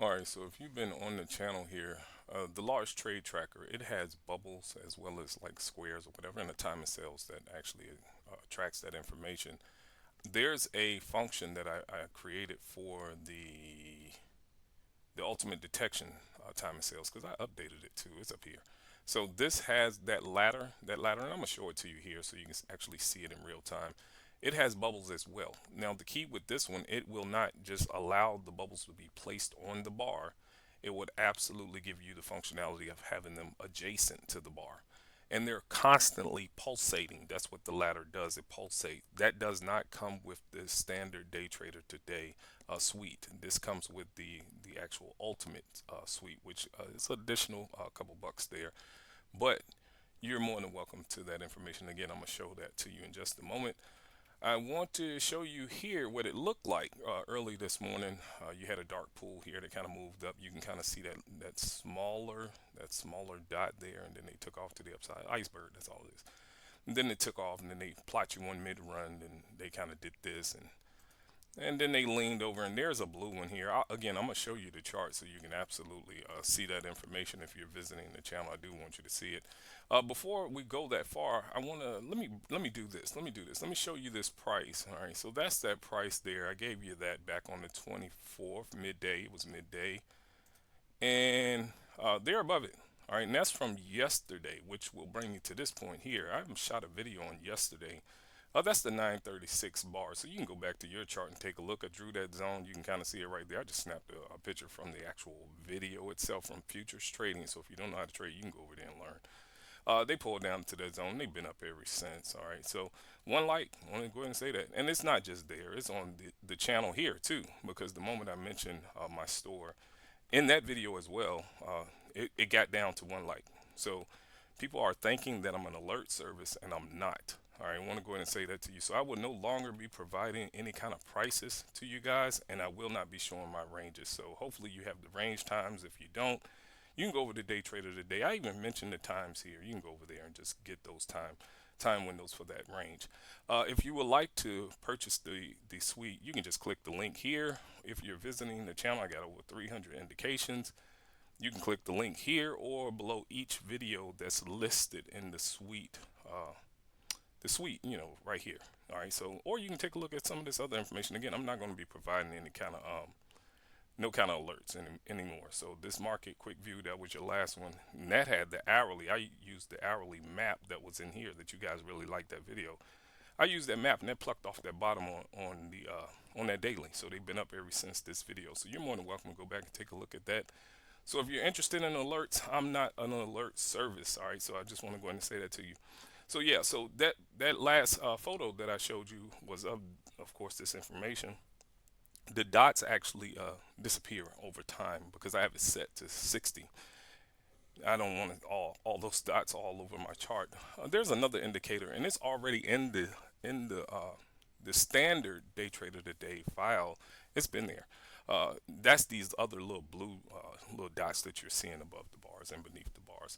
Alright, so if you've been on the channel here, the large trade tracker, it has bubbles as well as like squares or whatever, and the time of sales that actually tracks that information. There's a function that I created for the ultimate detection time of sales because I updated it too. It's up here. So this has that ladder, and I'm gonna show it to you here so you can actually see it in real time. It has bubbles as well. Now the key with this one, it will not just allow the bubbles to be placed on the bar. It would absolutely give you the functionality of having them adjacent to the bar. And they're constantly pulsating. That's what the ladder does. It pulsates. That does not come with the standard Day Trader Today suite. This comes with the actual Ultimate suite, which is additional couple bucks there. But you're more than welcome to that information. Again, I'm gonna show that to you in just a moment. I want to show you here what it looked like early this morning. You had a dark pool here that kind of moved up. You can kind of see that smaller dot there, and then they took off to the upside. Iceberg, that's all it is. And then they took off, and then they plot you one mid-run, and they kind of did this, and then they leaned over, and there's a blue one here. Again, I'm gonna show you the chart so you can absolutely see that information if you're visiting the channel. I do want you to see it. Before we go that far, I wanna let me do this. Let me do this. Let me show you this price. All right, so that's that price there. I gave you that back on the 24th midday. It was midday, and they're above it. All right, and that's from yesterday, which will bring you to this point here. I haven't shot a video on yesterday. That's the 936 bar. So you can go back to your chart and take a look. I drew that zone. You can kind of see it right there. I just snapped a picture from the actual video itself from futures trading. So if you don't know how to trade, you can go over there and learn. They pulled down to that zone. They've been up ever since. All right. So one like, I want to go ahead and say that. And it's not just there. It's on the channel here too. Because the moment I mentioned my store in that video as well, it got down to one like. So people are thinking that I'm an alert service, and I'm not. All right, I want to go ahead and say that to you. So I will no longer be providing any kind of prices to you guys, and I will not be showing my ranges. So hopefully you have the range times. If you don't, you can go over to Day Trader Today. I even mentioned the times here. You can go over there and just get those time windows for that range. If you would like to purchase the suite, you can just click the link here. If you're visiting the channel, I got over 300 indications. You can click the link here or below each video that's listed in the suite, right here. All right, so or you can take a look at some of this other information. Again, I'm not going to be providing any kind of no kind of alerts anymore. So this market quick view, that was your last one, and that had the hourly. I used the hourly map that was in here that you guys really liked that video. I used that map, and that plucked off that bottom on that daily. So they've been up ever since this video. So you're more than welcome to go back and take a look at that. So if you're interested in alerts, I'm not an alert service. All right, so I just want to go ahead and say that to you. So yeah, so that last photo that I showed you was of course this information. The dots actually disappear over time because I have it set to 60. I don't want it all those dots all over my chart. There's another indicator, and it's already in the standard Day Trader Today file. It's been there. That's these other little blue little dots that you're seeing above the bars and beneath the bars.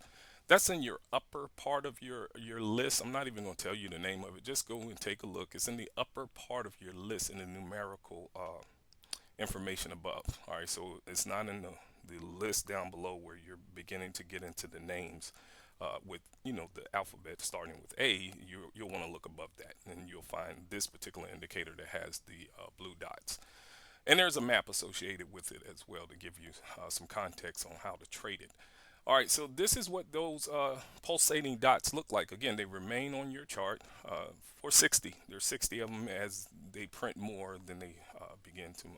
That's in your upper part of your list. I'm not even going to tell you the name of it. Just go and take a look. It's in the upper part of your list in the numerical information above. All right, so it's not in the list down below where you're beginning to get into the names with the alphabet starting with A. You'll want to look above that, and you'll find this particular indicator that has the blue dots. And there's a map associated with it as well to give you some context on how to trade it. All right, so this is what those pulsating dots look like. Again, they remain on your chart for 60. There's 60 of them. As they print more, then they begin to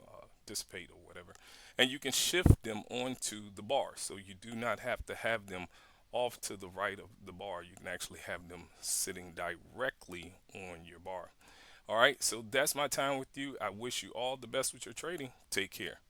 dissipate or whatever. And you can shift them onto the bar. So you do not have to have them off to the right of the bar. You can actually have them sitting directly on your bar. All right, so that's my time with you. I wish you all the best with your trading. Take care.